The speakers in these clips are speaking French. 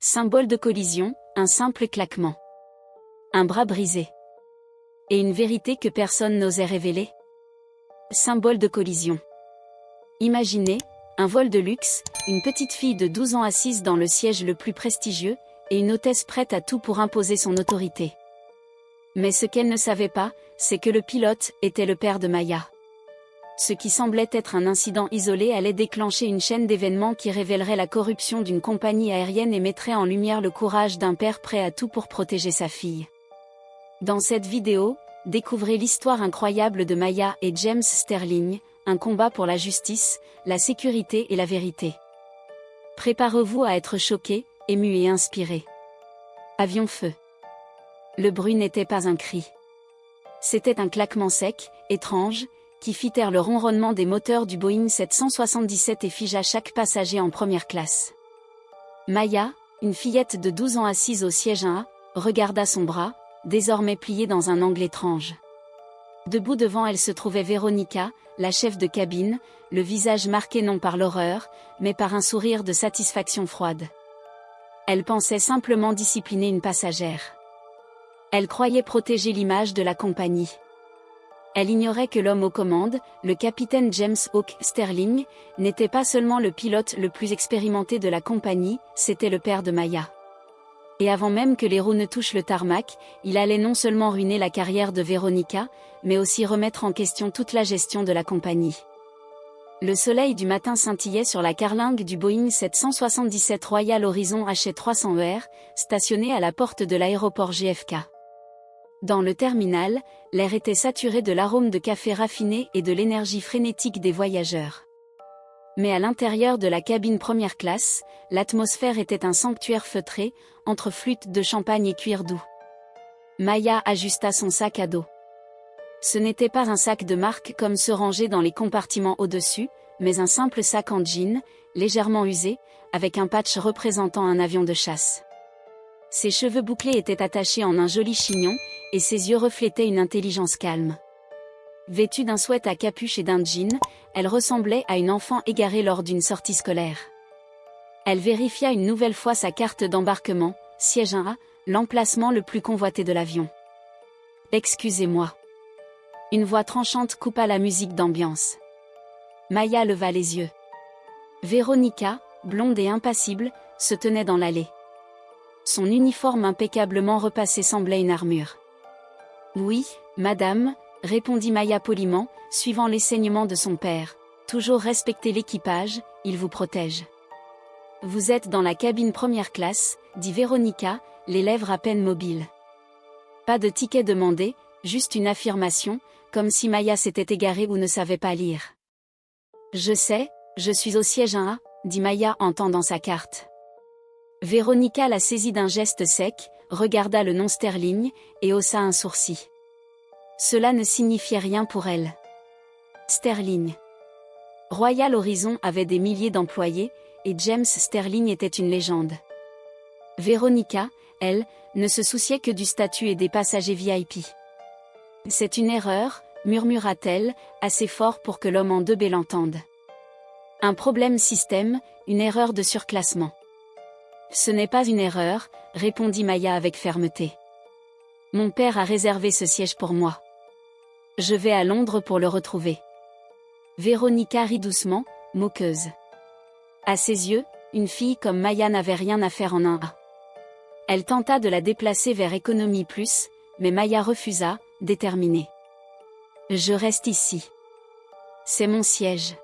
Symbole de collision, un simple claquement. Un bras brisé. Et une vérité que personne n'osait révéler. Symbole de collision. Imaginez, un vol de luxe, une petite fille de 12 ans assise dans le siège le plus prestigieux, et une hôtesse prête à tout pour imposer son autorité. Mais ce qu'elle ne savait pas, c'est que le pilote était le père de Maya. Ce qui semblait être un incident isolé allait déclencher une chaîne d'événements qui révélerait la corruption d'une compagnie aérienne et mettrait en lumière le courage d'un père prêt à tout pour protéger sa fille. Dans cette vidéo, découvrez l'histoire incroyable de Maya et James Sterling, un combat pour la justice, la sécurité et la vérité. Préparez-vous à être choqué, ému et inspiré. Avion feu. Le bruit n'était pas un cri. C'était un claquement sec, étrange, qui fit taire le ronronnement des moteurs du Boeing 777 et figea chaque passager en première classe. Maya, une fillette de 12 ans assise au siège 1A, regarda son bras, désormais plié dans un angle étrange. Debout devant elle se trouvait Veronica, la chef de cabine, le visage marqué non par l'horreur, mais par un sourire de satisfaction froide. Elle pensait simplement discipliner une passagère. Elle croyait protéger l'image de la compagnie. Elle ignorait que l'homme aux commandes, le capitaine James Hawk Sterling, n'était pas seulement le pilote le plus expérimenté de la compagnie, c'était le père de Maya. Et avant même que les roues ne touchent le tarmac, il allait non seulement ruiner la carrière de Veronica, mais aussi remettre en question toute la gestion de la compagnie. Le soleil du matin scintillait sur la carlingue du Boeing 777 Royal Horizon HA300ER, stationné à la porte de l'aéroport JFK. Dans le terminal, l'air était saturé de l'arôme de café raffiné et de l'énergie frénétique des voyageurs. Mais à l'intérieur de la cabine première classe, l'atmosphère était un sanctuaire feutré, entre flûtes de champagne et cuir doux. Maya ajusta son sac à dos. Ce n'était pas un sac de marque comme ceux rangés dans les compartiments au-dessus, mais un simple sac en jean, légèrement usé, avec un patch représentant un avion de chasse. Ses cheveux bouclés étaient attachés en un joli chignon, et ses yeux reflétaient une intelligence calme. Vêtue d'un sweat à capuche et d'un jean, elle ressemblait à une enfant égarée lors d'une sortie scolaire. Elle vérifia une nouvelle fois sa carte d'embarquement, siège 1A, l'emplacement le plus convoité de l'avion. « Excusez-moi. » Une voix tranchante coupa la musique d'ambiance. Maya leva les yeux. Veronica, blonde et impassible, se tenait dans l'allée. Son uniforme impeccablement repassé semblait une armure. « Oui, madame, » répondit Maya poliment, suivant les saignements de son père. « Toujours respecter l'équipage, il vous protège. »« Vous êtes dans la cabine première classe, » dit Veronica, les lèvres à peine mobiles. Pas de ticket demandé, juste une affirmation, comme si Maya s'était égarée ou ne savait pas lire. « Je sais, je suis au siège 1A, » dit Maya en tendant sa carte. Veronica la saisit d'un geste sec, regarda le nom Sterling, et haussa un sourcil. Cela ne signifiait rien pour elle. Sterling. Royal Horizon avait des milliers d'employés, et James Sterling était une légende. Veronica, elle, ne se souciait que du statut et des passagers VIP. « C'est une erreur, » murmura-t-elle, assez fort pour que l'homme en 2B l'entende. « Un problème système, une erreur de surclassement. » « Ce n'est pas une erreur, » répondit Maya avec fermeté. « Mon père a réservé ce siège pour moi. Je vais à Londres pour le retrouver. » Veronica rit doucement, moqueuse. À ses yeux, une fille comme Maya n'avait rien à faire en 1A. Elle tenta de la déplacer vers Economy Plus, mais Maya refusa, déterminée. « Je reste ici. C'est mon siège. »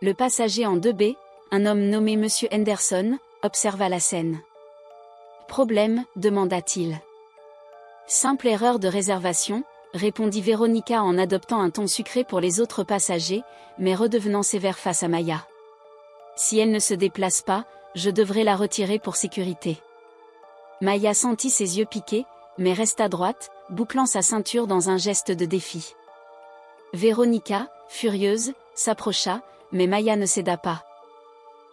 Le passager en 2B, un homme nommé Monsieur Henderson, observa la scène. « Problème ?» demanda-t-il. « Simple erreur de réservation », répondit Veronica en adoptant un ton sucré pour les autres passagers, mais redevenant sévère face à Maya. « Si elle ne se déplace pas, je devrais la retirer pour sécurité. » Maya sentit ses yeux piquer, mais resta droite, bouclant sa ceinture dans un geste de défi. Veronica, furieuse, s'approcha, mais Maya ne céda pas.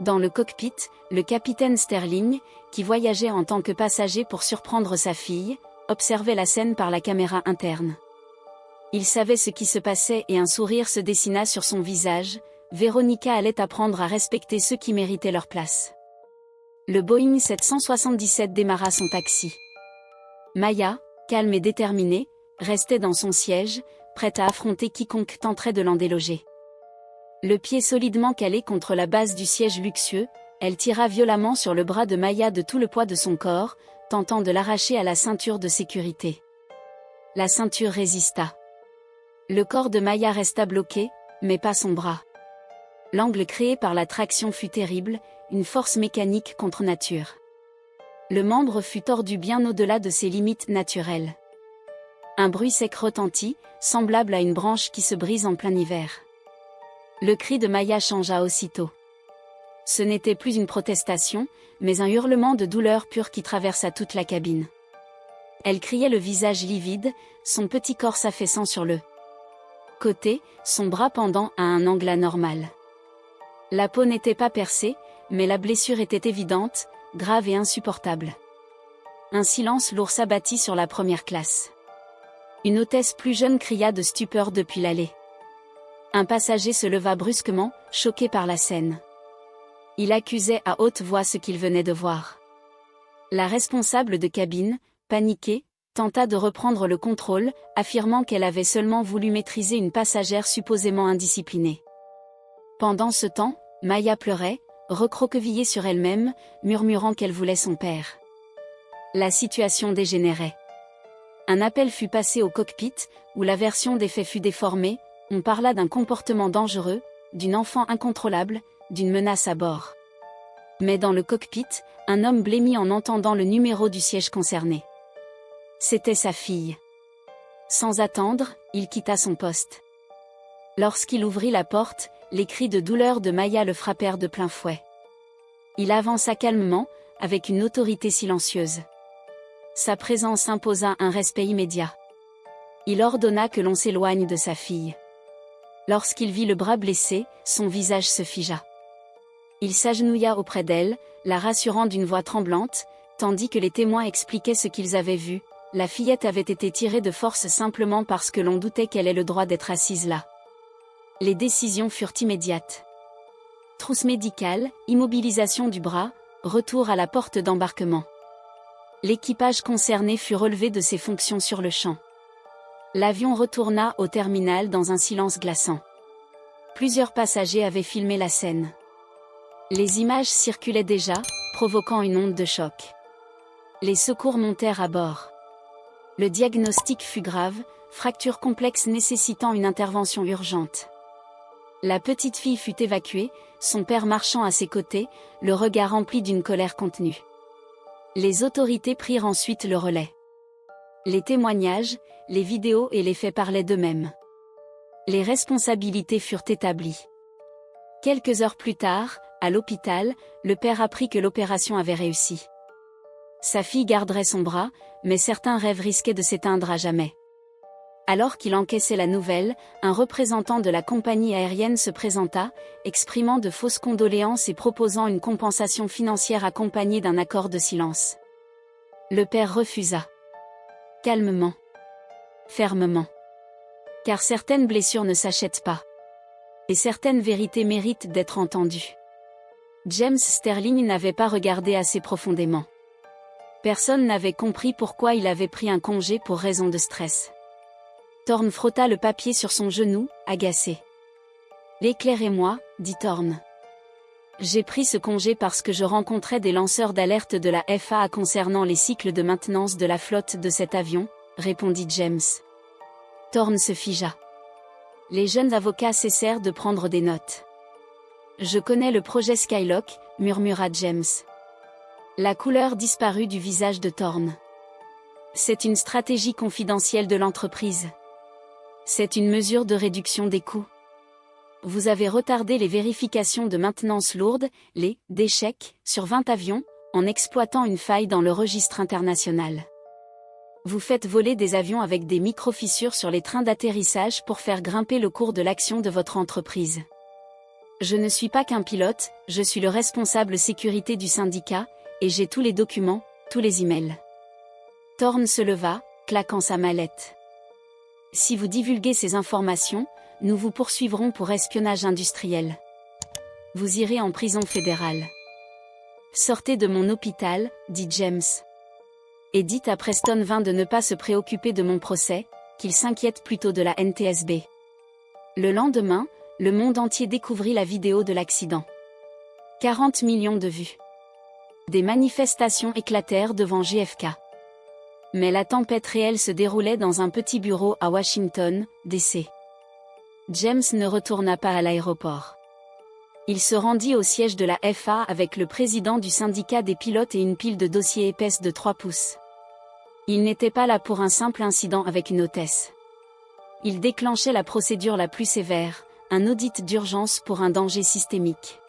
Dans le cockpit, le capitaine Sterling, qui voyageait en tant que passager pour surprendre sa fille, observait la scène par la caméra interne. Il savait ce qui se passait et un sourire se dessina sur son visage. Veronica allait apprendre à respecter ceux qui méritaient leur place. Le Boeing 777 démarra son taxi. Maya, calme et déterminée, restait dans son siège, prête à affronter quiconque tenterait de l'en déloger. Le pied solidement calé contre la base du siège luxueux, elle tira violemment sur le bras de Maya de tout le poids de son corps, tentant de l'arracher à la ceinture de sécurité. La ceinture résista. Le corps de Maya resta bloqué, mais pas son bras. L'angle créé par la traction fut terrible, une force mécanique contre nature. Le membre fut tordu bien au-delà de ses limites naturelles. Un bruit sec retentit, semblable à une branche qui se brise en plein hiver. Le cri de Maya changea aussitôt. Ce n'était plus une protestation, mais un hurlement de douleur pure qui traversa toute la cabine. Elle criait le visage livide, son petit corps s'affaissant sur le côté, son bras pendant à un angle anormal. La peau n'était pas percée, mais la blessure était évidente, grave et insupportable. Un silence lourd s'abattit sur la première classe. Une hôtesse plus jeune cria de stupeur depuis l'allée. Un passager se leva brusquement, choqué par la scène. Il accusait à haute voix ce qu'il venait de voir. La responsable de cabine, paniquée, tenta de reprendre le contrôle, affirmant qu'elle avait seulement voulu maîtriser une passagère supposément indisciplinée. Pendant ce temps, Maya pleurait, recroquevillée sur elle-même, murmurant qu'elle voulait son père. La situation dégénérait. Un appel fut passé au cockpit, où la version des faits fut déformée, on parla d'un comportement dangereux, d'une enfant incontrôlable, d'une menace à bord. Mais dans le cockpit, un homme blêmit en entendant le numéro du siège concerné. C'était sa fille. Sans attendre, il quitta son poste. Lorsqu'il ouvrit la porte, les cris de douleur de Maya le frappèrent de plein fouet. Il avança calmement, avec une autorité silencieuse. Sa présence imposa un respect immédiat. Il ordonna que l'on s'éloigne de sa fille. Lorsqu'il vit le bras blessé, son visage se figea. Il s'agenouilla auprès d'elle, la rassurant d'une voix tremblante, tandis que les témoins expliquaient ce qu'ils avaient vu. La fillette avait été tirée de force simplement parce que l'on doutait qu'elle ait le droit d'être assise là. Les décisions furent immédiates. Trousse médicale, immobilisation du bras, retour à la porte d'embarquement. L'équipage concerné fut relevé de ses fonctions sur le champ. L'avion retourna au terminal dans un silence glaçant. Plusieurs passagers avaient filmé la scène. Les images circulaient déjà, provoquant une onde de choc. Les secours montèrent à bord. Le diagnostic fut grave, fracture complexe nécessitant une intervention urgente. La petite fille fut évacuée, son père marchant à ses côtés, le regard rempli d'une colère contenue. Les autorités prirent ensuite le relais. Les témoignages, les vidéos et les faits parlaient d'eux-mêmes. Les responsabilités furent établies. Quelques heures plus tard, à l'hôpital, le père apprit que l'opération avait réussi. Sa fille garderait son bras, mais certains rêves risquaient de s'éteindre à jamais. Alors qu'il encaissait la nouvelle, un représentant de la compagnie aérienne se présenta, exprimant de fausses condoléances et proposant une compensation financière accompagnée d'un accord de silence. Le père refusa. Calmement. Fermement. Car certaines blessures ne s'achètent pas. Et certaines vérités méritent d'être entendues. James Sterling n'avait pas regardé assez profondément. Personne n'avait compris pourquoi il avait pris un congé pour raison de stress. Thorne frotta le papier sur son genou, agacé. Éclairez-moi, dit Thorne. J'ai pris ce congé parce que je rencontrais des lanceurs d'alerte de la FAA concernant les cycles de maintenance de la flotte de cet avion, répondit James. Thorne se figea. Les jeunes avocats cessèrent de prendre des notes. Je connais le projet Skylock, murmura James. La couleur disparut du visage de Thorne. C'est une stratégie confidentielle de l'entreprise. C'est une mesure de réduction des coûts. Vous avez retardé les vérifications de maintenance lourde, d'échecs, sur 20 avions, en exploitant une faille dans le registre international. Vous faites voler des avions avec des micro-fissures sur les trains d'atterrissage pour faire grimper le cours de l'action de votre entreprise. Je ne suis pas qu'un pilote, je suis le responsable sécurité du syndicat, et j'ai tous les documents, tous les emails. Thorne se leva, claquant sa mallette. Si vous divulguez ces informations, nous vous poursuivrons pour espionnage industriel. Vous irez en prison fédérale. Sortez de mon hôpital, dit James. Et dites à Preston 20 de ne pas se préoccuper de mon procès, qu'il s'inquiète plutôt de la NTSB. Le lendemain, le monde entier découvrit la vidéo de l'accident. 40 millions de vues. Des manifestations éclatèrent devant JFK. Mais la tempête réelle se déroulait dans un petit bureau à Washington, D.C. James ne retourna pas à l'aéroport. Il se rendit au siège de la FAA avec le président du syndicat des pilotes et une pile de dossiers épaisse de 3 pouces. Il n'était pas là pour un simple incident avec une hôtesse. Il déclenchait la procédure la plus sévère, un audit d'urgence pour un danger systémique.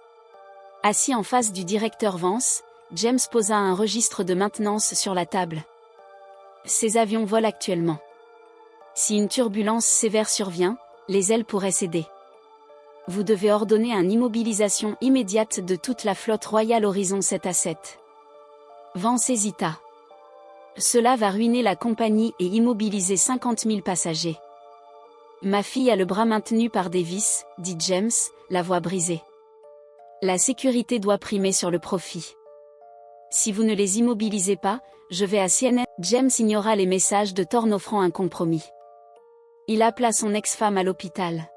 Assis en face du directeur Vance, James posa un registre de maintenance sur la table. Ces avions volent actuellement. Si une turbulence sévère survient, les ailes pourraient céder. Vous devez ordonner une immobilisation immédiate de toute la flotte Royal Horizon 7 à 7. Vance hésita. Cela va ruiner la compagnie et immobiliser 50 000 passagers. Ma fille a le bras maintenu par des vis, dit James, la voix brisée. La sécurité doit primer sur le profit. Si vous ne les immobilisez pas, je vais à CNN. James ignora les messages de Thorne offrant un compromis. Il appela son ex-femme à l'hôpital.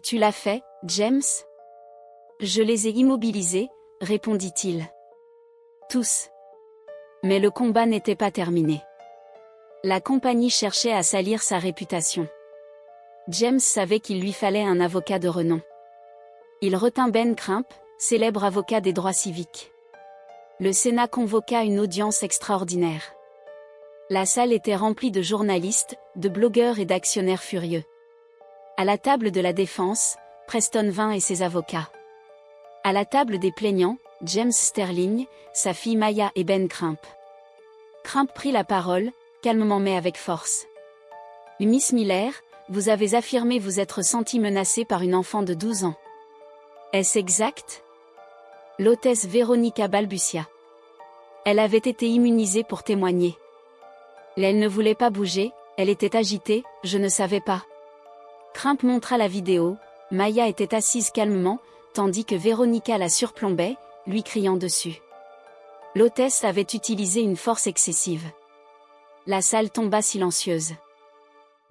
Tu l'as fait, James? Je les ai immobilisés, répondit-il. Tous. Mais le combat n'était pas terminé. La compagnie cherchait à salir sa réputation. James savait qu'il lui fallait un avocat de renom. Il retint Ben Crump, célèbre avocat des droits civiques. Le Sénat convoqua une audience extraordinaire. La salle était remplie de journalistes, de blogueurs et d'actionnaires furieux. À la table de la défense, Preston 20 et ses avocats. À la table des plaignants, James Sterling, sa fille Maya et Ben Crump. Crump prit la parole, calmement mais avec force. Miss Miller, vous avez affirmé vous être sentie menacée par une enfant de 12 ans. Est-ce exact? L'hôtesse Véronica balbutia. Elle avait été immunisée pour témoigner. Elle ne voulait pas bouger, elle était agitée, je ne savais pas. Crump montra la vidéo, Maya était assise calmement, tandis que Véronica la surplombait, lui criant dessus. L'hôtesse avait utilisé une force excessive. La salle tomba silencieuse.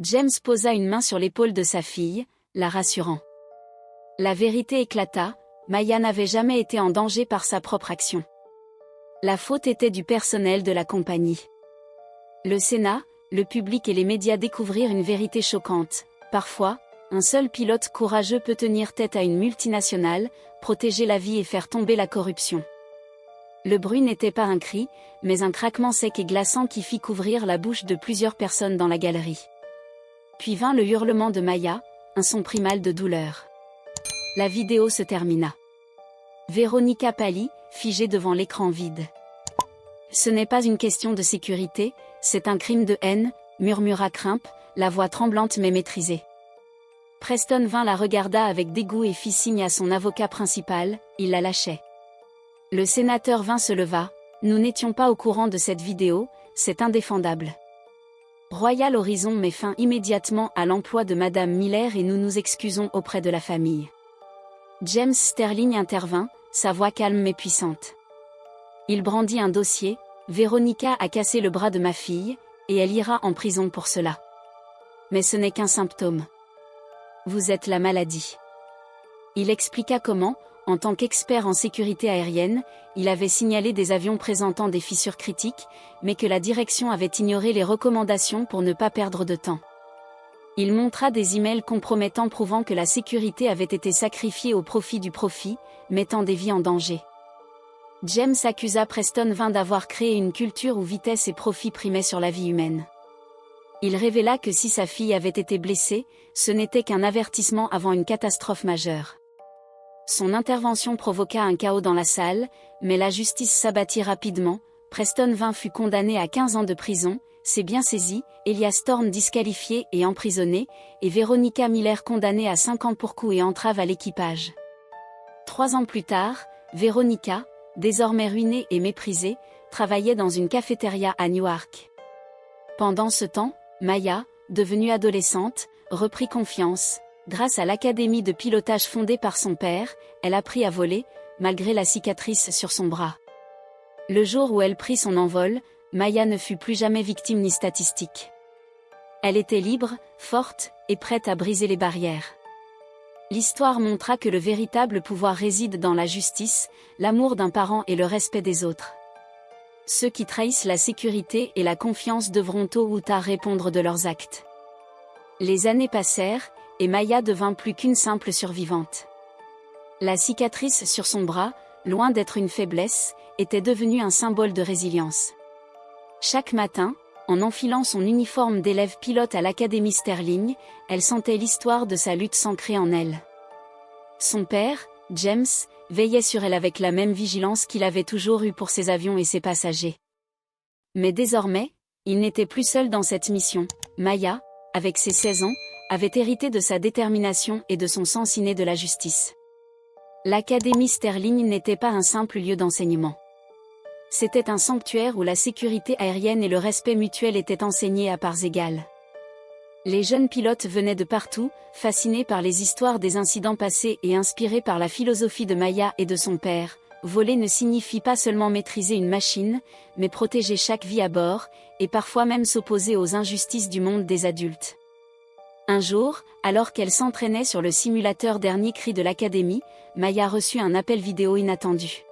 James posa une main sur l'épaule de sa fille, la rassurant. La vérité éclata, Maya n'avait jamais été en danger par sa propre action. La faute était du personnel de la compagnie. Le Sénat, le public et les médias découvrirent une vérité choquante. Parfois, un seul pilote courageux peut tenir tête à une multinationale, protéger la vie et faire tomber la corruption. Le bruit n'était pas un cri, mais un craquement sec et glaçant qui fit couvrir la bouche de plusieurs personnes dans la galerie. Puis vint le hurlement de Maya, un son primal de douleur. La vidéo se termina. Véronica pâlit, figée devant l'écran vide. Ce n'est pas une question de sécurité, c'est un crime de haine, murmura Crump, la voix tremblante mais maîtrisée. Preston 20 la regarda avec dégoût et fit signe à son avocat principal, il la lâchait. Le sénateur 20 se leva, nous n'étions pas au courant de cette vidéo, c'est indéfendable. Royal Horizon met fin immédiatement à l'emploi de Madame Miller et nous nous excusons auprès de la famille. James Sterling intervint, sa voix calme mais puissante. Il brandit un dossier, Véronica a cassé le bras de ma fille, et elle ira en prison pour cela. Mais ce n'est qu'un symptôme. Vous êtes la maladie. Il expliqua comment, en tant qu'expert en sécurité aérienne, il avait signalé des avions présentant des fissures critiques, mais que la direction avait ignoré les recommandations pour ne pas perdre de temps. Il montra des emails compromettants prouvant que la sécurité avait été sacrifiée au profit du profit, mettant des vies en danger. James accusa Preston 20 d'avoir créé une culture où vitesse et profit primaient sur la vie humaine. Il révéla que si sa fille avait été blessée, ce n'était qu'un avertissement avant une catastrophe majeure. Son intervention provoqua un chaos dans la salle, mais la justice s'abattit rapidement, Preston 20 fut condamné à 15 ans de prison, c'est bien saisi, Elias Thorne disqualifié et emprisonné, et Véronica Miller condamnée à 5 ans pour coups et entrave à l'équipage. 3 ans plus tard, Véronica, désormais ruinée et méprisée, travaillait dans une cafétéria à Newark. Pendant ce temps, Maya, devenue adolescente, reprit confiance. Grâce à l'académie de pilotage fondée par son père, elle apprit à voler, malgré la cicatrice sur son bras. Le jour où elle prit son envol, Maya ne fut plus jamais victime ni statistique. Elle était libre, forte, et prête à briser les barrières. L'histoire montra que le véritable pouvoir réside dans la justice, l'amour d'un parent et le respect des autres. Ceux qui trahissent la sécurité et la confiance devront tôt ou tard répondre de leurs actes. Les années passèrent, et Maya devint plus qu'une simple survivante. La cicatrice sur son bras, loin d'être une faiblesse, était devenue un symbole de résilience. Chaque matin, en enfilant son uniforme d'élève pilote à l'Académie Sterling, elle sentait l'histoire de sa lutte s'ancrer en elle. Son père, James, veillait sur elle avec la même vigilance qu'il avait toujours eue pour ses avions et ses passagers. Mais désormais, il n'était plus seul dans cette mission. Maya, avec ses 16 ans, avait hérité de sa détermination et de son sens inné de la justice. L'Académie Sterling n'était pas un simple lieu d'enseignement. C'était un sanctuaire où la sécurité aérienne et le respect mutuel étaient enseignés à parts égales. Les jeunes pilotes venaient de partout, fascinés par les histoires des incidents passés et inspirés par la philosophie de Maya et de son père. Voler ne signifie pas seulement maîtriser une machine, mais protéger chaque vie à bord, et parfois même s'opposer aux injustices du monde des adultes. Un jour, alors qu'elle s'entraînait sur le simulateur dernier cri de l'Académie, Maya reçut un appel vidéo inattendu.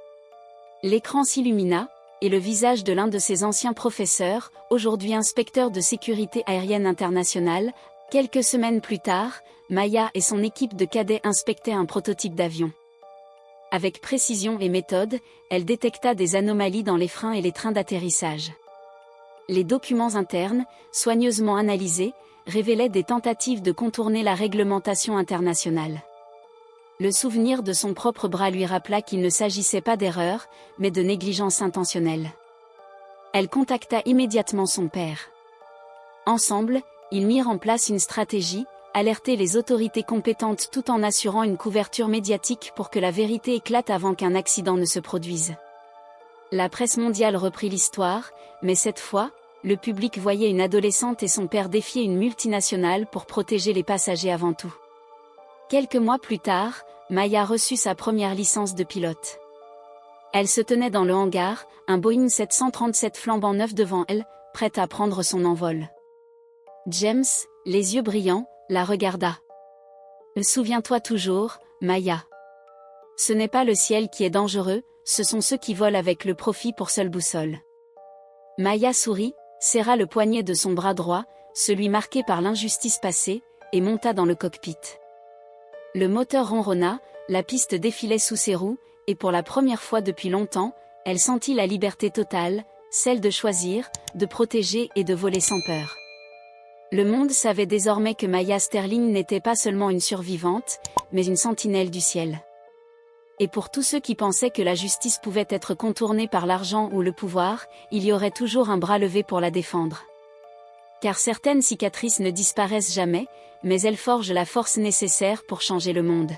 L'écran s'illumina, et le visage de l'un de ses anciens professeurs, aujourd'hui inspecteur de sécurité aérienne internationale. Quelques semaines plus tard, Maya et son équipe de cadets inspectaient un prototype d'avion. Avec précision et méthode, elle détecta des anomalies dans les freins et les trains d'atterrissage. Les documents internes, soigneusement analysés, révélaient des tentatives de contourner la réglementation internationale. Le souvenir de son propre bras lui rappela qu'il ne s'agissait pas d'erreur, mais de négligence intentionnelle. Elle contacta immédiatement son père. Ensemble, ils mirent en place une stratégie, alerter les autorités compétentes tout en assurant une couverture médiatique pour que la vérité éclate avant qu'un accident ne se produise. La presse mondiale reprit l'histoire, mais cette fois, le public voyait une adolescente et son père défier une multinationale pour protéger les passagers avant tout. Quelques mois plus tard, Maya reçut sa première licence de pilote. Elle se tenait dans le hangar, un Boeing 737 flambant neuf devant elle, prête à prendre son envol. James, les yeux brillants, la regarda. « Souviens-toi toujours, Maya. Ce n'est pas le ciel qui est dangereux, ce sont ceux qui volent avec le profit pour seule boussole. » Maya sourit, serra le poignet de son bras droit, celui marqué par l'injustice passée, et monta dans le cockpit. Le moteur ronronna, la piste défilait sous ses roues, et pour la première fois depuis longtemps, elle sentit la liberté totale, celle de choisir, de protéger et de voler sans peur. Le monde savait désormais que Maya Sterling n'était pas seulement une survivante, mais une sentinelle du ciel. Et pour tous ceux qui pensaient que la justice pouvait être contournée par l'argent ou le pouvoir, il y aurait toujours un bras levé pour la défendre. Car certaines cicatrices ne disparaissent jamais, mais elles forgent la force nécessaire pour changer le monde.